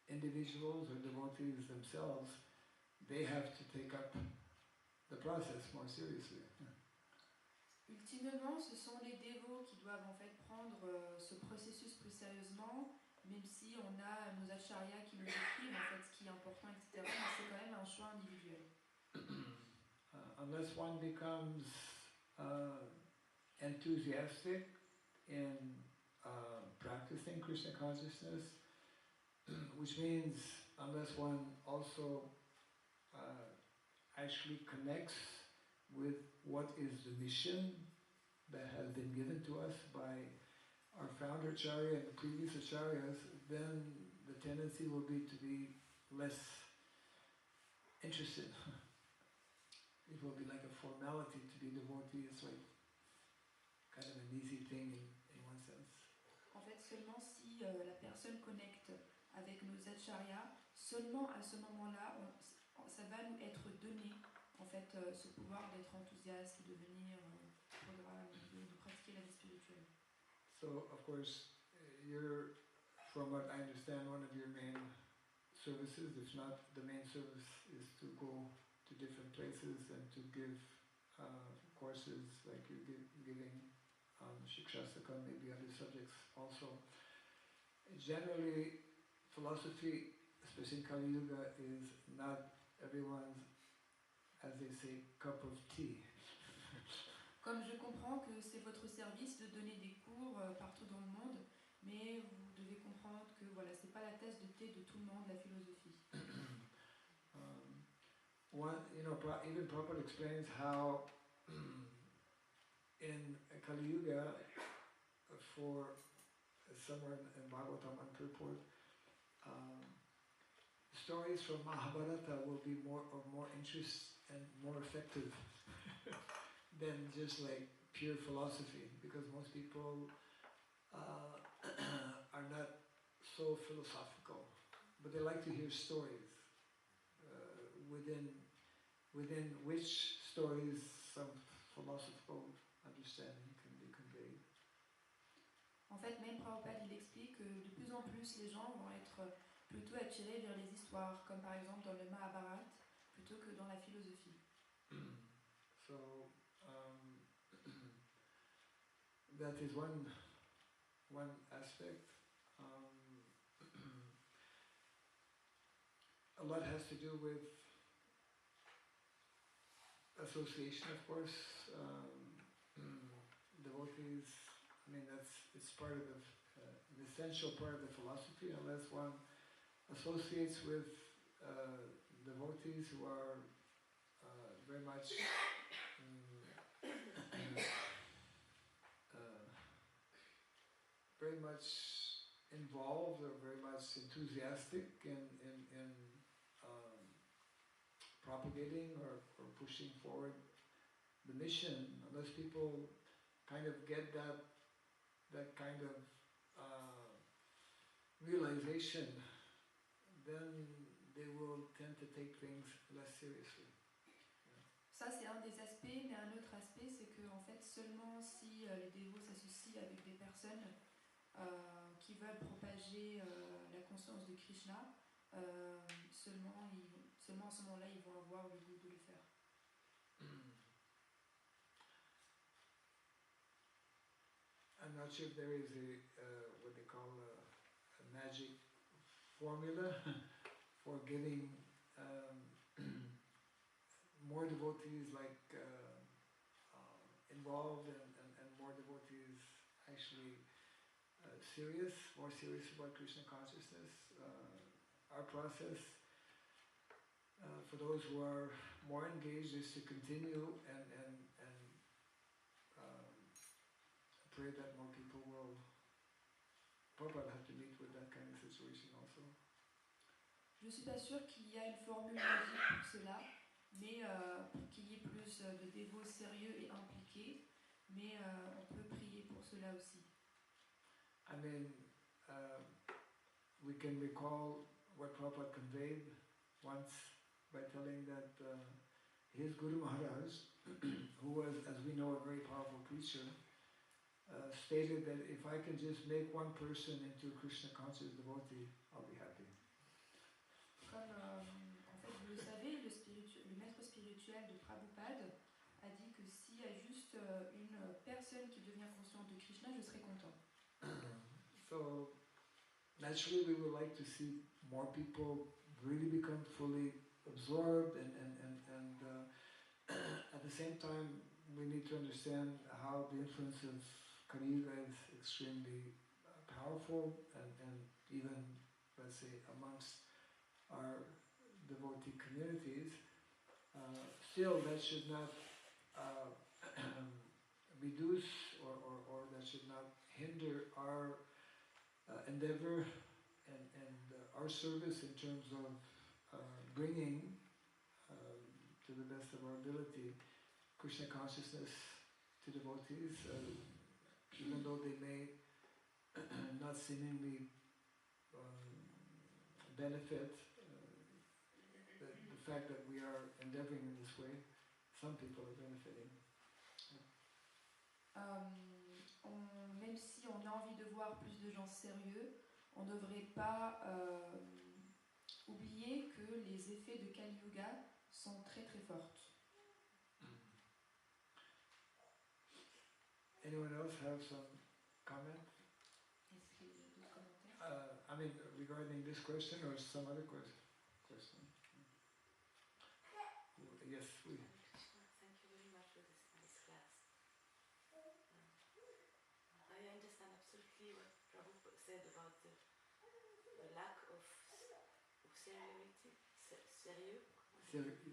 individuals or devotees themselves, they have to take up the process more seriously. Ultimement, ce sont les dévots qui doivent en fait prendre ce processus plus sérieusement même si on a nos acharyas qui nous écrivent en fait ce qui est important, etc. Mais c'est quand même un choix individuel. Unless one becomes enthusiastic in practicing Krishna consciousness, which means unless one also actually connects with what is the mission that has been given to us by our founder Acharya and the previous Acharyas, then the tendency will be to be less interested. It will be like a formality to be devotee. It's like kind of an easy thing in one sense. En fait, seulement si la personne connecte avec nos acharyas, seulement à ce moment-là, ça va nous être donné, en fait, ce pouvoir d'être enthousiaste, de venir programme, de pratiquer la vie spirituelle. So, of course, you're, from what I understand, one of your main services, if not the main service, is to go to different places and to give courses like you're giving on ISKCON, maybe other subjects also. Generally, philosophy, especially in Kali Yuga, is not everyone's, as they say, cup of tea. Comme je comprends que c'est votre service de donner des cours partout dans le monde, mais vous devez comprendre que voilà, c'est pas la tasse de thé de tout le monde, la philosophie. One, even Prabhupada explains how in Kali Yuga, for somewhere in Bhagavatam and purport, stories from Mahabharata will be of more interest and more effective than just like pure philosophy, because most people are not so philosophical, but they like to hear stories, within which stories some philosophical understanding can be conveyed. En fait, même Prabhupada, il explique que de plus en plus les gens vont être plutôt attirés vers les histoires, comme par exemple dans le Mahabharata, plutôt que dans la philosophie. So, that is one aspect. A lot has to do with association, of course. Devotees, I mean, it's part of an essential part of the philosophy. Unless one associates with devotees who are very much involved or very much enthusiastic in propagating or pushing forward the mission, unless people kind of get that kind of realization, then they will tend to take things less seriously. Ça, c'est un des aspects, mais un autre aspect, c'est que en fait, seulement si les dévots s'associent avec des personnes qui veulent propager la conscience de Krishna, seulement à ce moment-là, ils vont avoir le goût de le faire. I'm not sure if there is what they call a magic formula for getting more devotees involved and more devotees actually more serious about Krishna consciousness. Our process for those who are more engaged is to continue and pray that more people will. Prabhupada have to meet with that kind of situation also. Je ne suis pas sûre qu'il y a une formule magique pour cela, mais pour qu'il y ait plus de dévots sérieux et impliqués, mais on peut prier pour cela aussi. I mean, we can recall what Prabhupada conveyed once by telling that his Guru Maharaj, who was, as we know, a very powerful preacher, stated that if I can just make one person into a Krishna conscious devotee, I'll be happy. Comme en fait vous le savez, le maître spirituel de Prabhupada a dit que s'il y a juste une personne qui devient consciente de Krishna, je serai content. So naturally we would like to see more people really become fully absorbed and at the same time we need to understand how the influence of Kali Yuga is extremely powerful and even, let's say, amongst our devotee communities. Still, that should not reduce or that should not hinder our endeavor and our service in terms of bringing to the best of our ability Krishna consciousness to devotees, even though they may not seemingly benefit. The fact that we are endeavoring in this way, some people are benefiting. Même si on a envie de voir plus de gens sérieux, on ne devrait pas oublier que les effets de Kali Yuga sont très très forts. Anyone else have some comment? Est-ce qu'il y a d'autres commentaires? I mean, regarding this question or some other question? Yes, we. Thank you very much for this nice class. I understand absolutely what Prabhupada said about the lack of seriousness.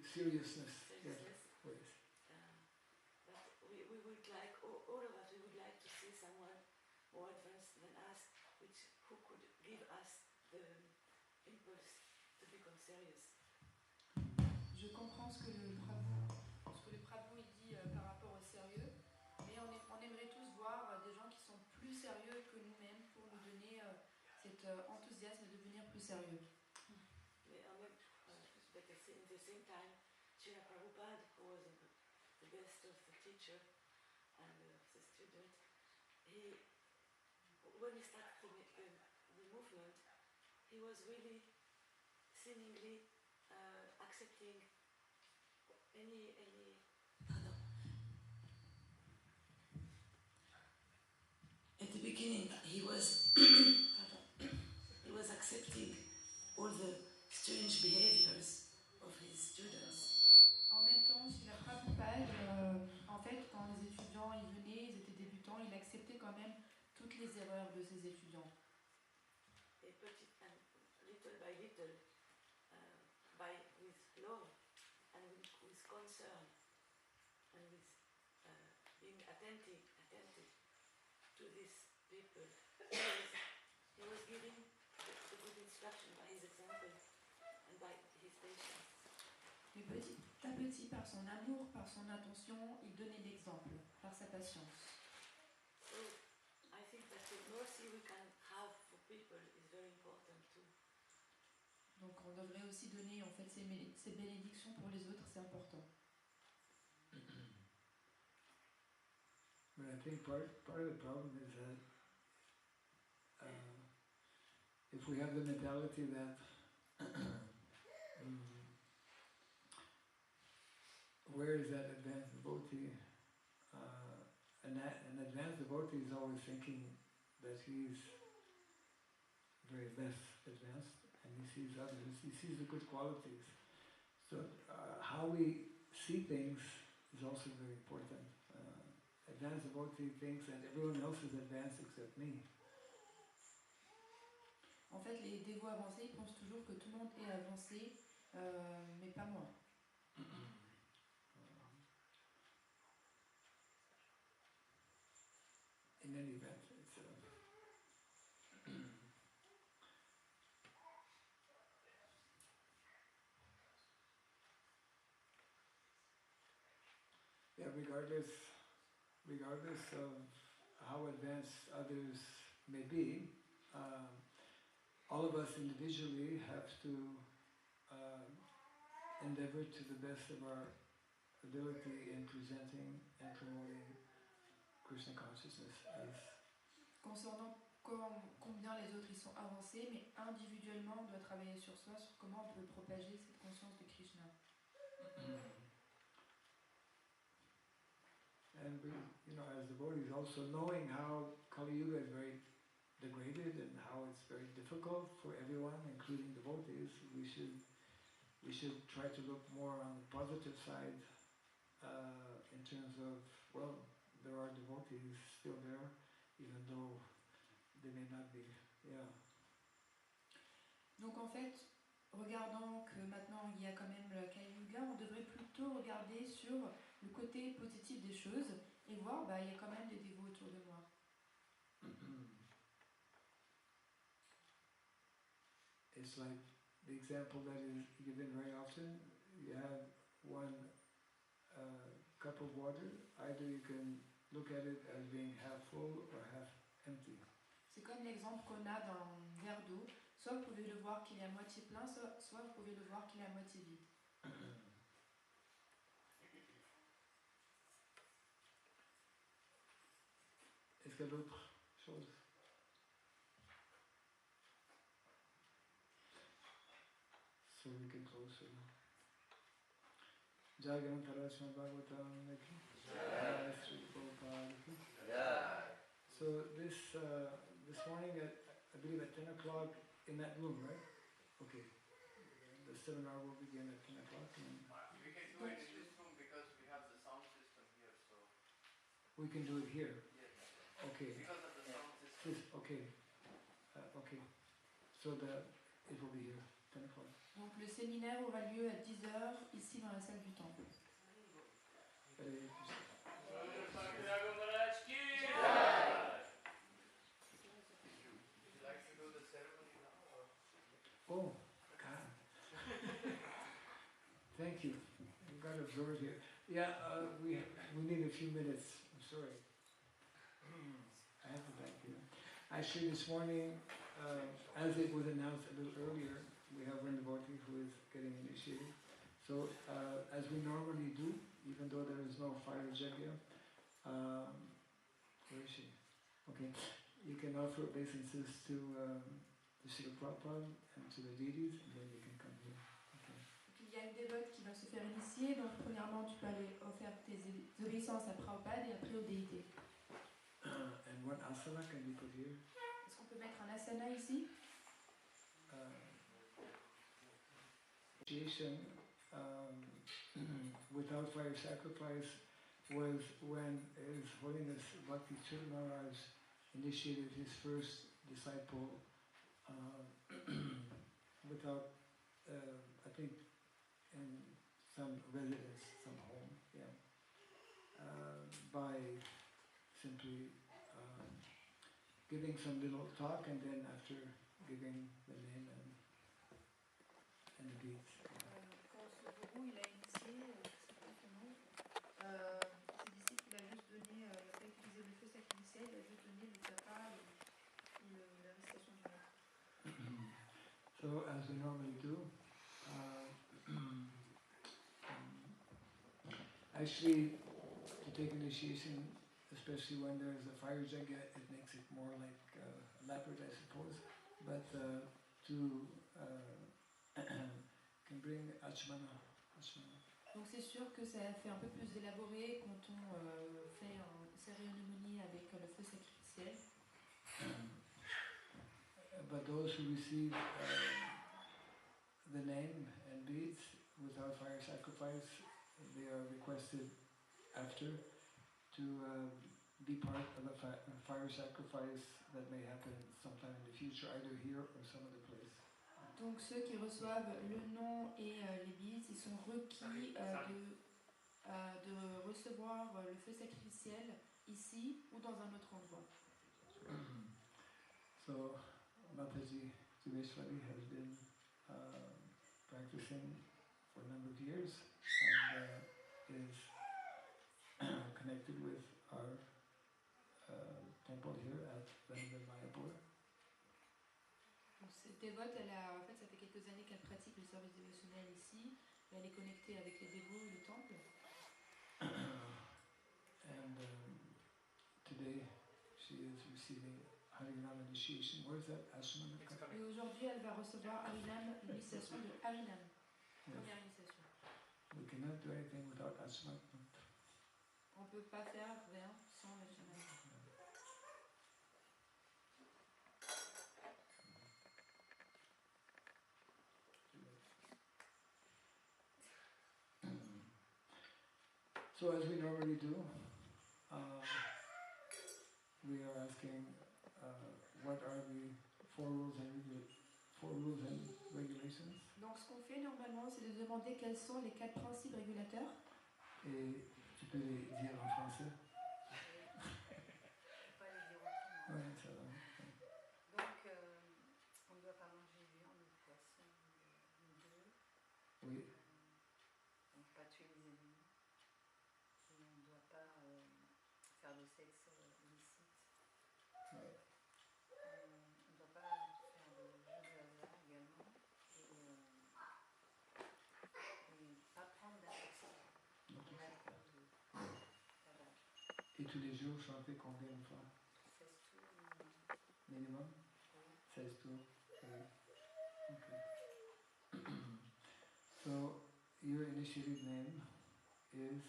Seriousness. Yes. But we would like, all of us, we would like to see someone more advanced than us, who could give us the impulse to become serious. Je comprends ce que le Prabhu dit par rapport au sérieux, mais on aimerait tous voir des gens qui sont plus sérieux que nous-mêmes pour nous donner cet enthousiasme de devenir plus sérieux. Mais at the same time, Srila Prabhupada, who was the best of the teacher and the student, when he started the movement, he was really seemingly accepting any at the beginning he was accepting all the strange behaviors of his students. En même temps, Srila Prabhupada, en fait, quand les étudiants y venaient, ils étaient débutants, il acceptait quand même toutes les erreurs de ses étudiants. Et little by little, with love and with concern and with being attentive to these people, he was giving the good instruction by his example and by his patience. Mais petit à petit, par son amour, par son attention, il donnait l'exemple, par sa patience. So I think that the mercy we can have for people is very important too. Donc on devrait aussi donner en fait ces bénédictions pour les autres, c'est important. But I think part of the problem is that if we have the mentality that where is that advanced devotee? An advanced devotee is always thinking that he's very less advanced and he sees others, he sees the good qualities. So how we see things is also very important. Advanced devotee thinks that everyone else is advanced except me. En fait, les dévots avancés pensent toujours que tout le monde est avancé, mais pas moi. In any event, it's yeah, regardless of how advanced others may be, all of us individually have to endeavor to the best of our ability in presenting and promoting Krishna consciousness as. Concernant combien les autres ils sont avancés, mais individuellement on doit travailler sur soi, sur comment on peut propager cette conscience de Krishna. And we, as devotees, also knowing how Kali Yuga is very degraded and how it's very difficult for everyone, including devotees, we should try to look more on the positive side in terms of, well, there are devotees still there, even though they may not be. Yeah. Donc en fait, regardant que maintenant il y a quand même le Kali Yuga, on devrait plutôt regarder sur le côté positif des choses et voir, bah, il y a quand même des dévots autour de moi. It's like the example that is given very often. You have one cup of water. Either you can look at it as being half full or half empty. C'est comme l'exemple qu'on a dans un verre d'eau. Soit vous pouvez le voir qu'il est à moitié plein, soit vous pouvez le voir qu'il est à moitié vide. Est-ce qu'il y a d'autres choses? So we can close it now. Jai Granthara Srimad Bhagavatam Ki Jai Sri Prabhupada Ki Jai. So this morning I believe at 10 o'clock in that room, right? Okay. The seminar will begin at 10 o'clock. We can do it in this room because we have the sound system here, so. We can do it here. Yes. Okay. Because of the sound system. Okay. Okay. So it will be here, 10 o'clock. Donc le séminaire aura lieu à 10h ici dans la salle du temple. Hare Krishna. Would you like to do the ceremony now? Or? Oh, God. Thank you. You got absorbed here. Yeah, we need a few minutes. I'm sorry. I have to thank you. Actually, this morning, as it was announced a little earlier, we have one devotee who is getting initiated. So, as we normally do, even though there is no fire yajna, where is she? Okay, you can offer obeisances to Srila Prabhupada and to the deities, and then you can come here. Okay. Il y a une dévote qui va se faire initier, donc premièrement tu peux aller offrir tes obéissances à Prabhupada et après aux déités. And one asana can be put here. Est-ce qu'on peut mettre un asana ici? Initiation without fire sacrifice was when His Holiness Bhakti Maharaj initiated his first disciple without, I think, in some residence, some home, yeah, by simply giving some little talk and then after giving the name and the deeds. Quand ce gourou il a initié, c'est pas son nom, ses disciples, il a juste donné, il n'a pas utilisé le feu sacrificiel, il a juste donné le tapa et la récitation du maître. So as we normally do, actually to take initiation, especially when there is a fire yajna, it makes it more like elaborate, I suppose. But can bring achmana. Donc c'est sûr que ça fait un peu plus élaboré quand on fait une cérémonie avec le feu sacrificiel. But those who receive the name and beads without fire sacrifice, they are requested after to be part of a fire sacrifice that may happen sometime in the future, either here or some other place. Donc ceux qui reçoivent le nom et les beads, ils sont requis de recevoir le feu sacrificiel ici ou dans un autre endroit. So Mataji Jiveshwari has been practicing for a number of years and is connected with our temple here at Mayapur. Donc cette dévote, en fait, ça fait quelques années qu'elle pratique le service dévotionnel ici. Elle est connectée avec les dévots et le temple. And today she is receiving Harinam initiation. Where is that? Ashman? Et aujourd'hui, elle va recevoir Harinam, l'initiation de Harinam. Première initiation. We cannot do anything without Ashman. On ne peut pas faire rien sans le chemin. So as we normally do, we are asking what are the four rules and regulations. Donc ce qu'on fait normalement, c'est de demander quels sont les 4 principes régulateurs. Et tu peux les dire en français. Pas les dire autrement. Ouais, ça va. Donc, on ne doit pas manger viande ou poisson ni d'œufs. Oui. On ne peut pas tuer les animaux. Et on ne doit pas faire de sexe illicite. Ouais. On ne doit pas faire de jeux de hasard également. Et pas prendre d'intoxicants. Et tous les jours, chanter combien de fois? 16 tours minimum. Oui. 16 tours. Oui. Okay. So, your initiated name is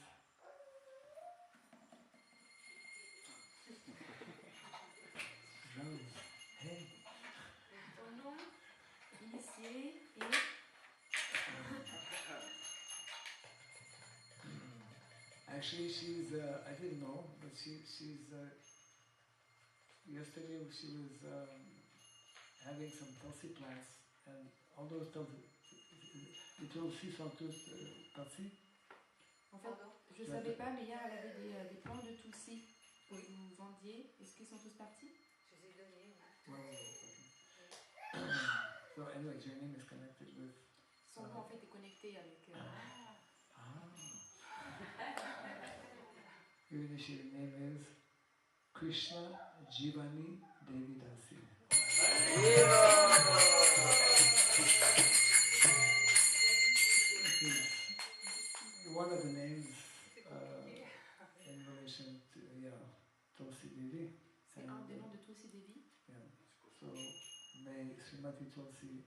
Rose. Hey. Ton nom initié est Actually, she's, I didn't know, but she's, yesterday she was having some tulsi plants, and all those tulsi, les tulsi sont tous partis. En fait, je ne savais pas, mais hier elle avait des plants de tulsi que vous vendiez. Est-ce qu'ils sont tous partis? Je les ai donnés. Okay. So anyway, your name is connected with... Son nom en fait est connecté avec... Your initiated name is Krishna Jivani Devi Dasi. One of the names in relation to Tulsi Devi. C'est un des noms de Tulsi Devi. Yeah. So may Srimati Tulsi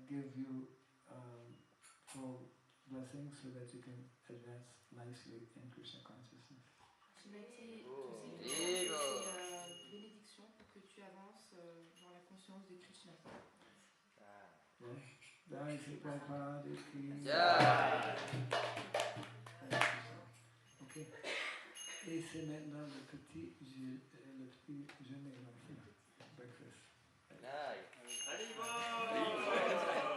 give you full blessings so that you can advance nicely in Krishna consciousness. Srimati Tulsi Devi, bénédiction pour que tu avances dans la conscience de Krishna. Jai Sri Prabhupada ki Jai. Ok. Et c'est maintenant le petit déjeuner, breakfast. Jai. Haribol!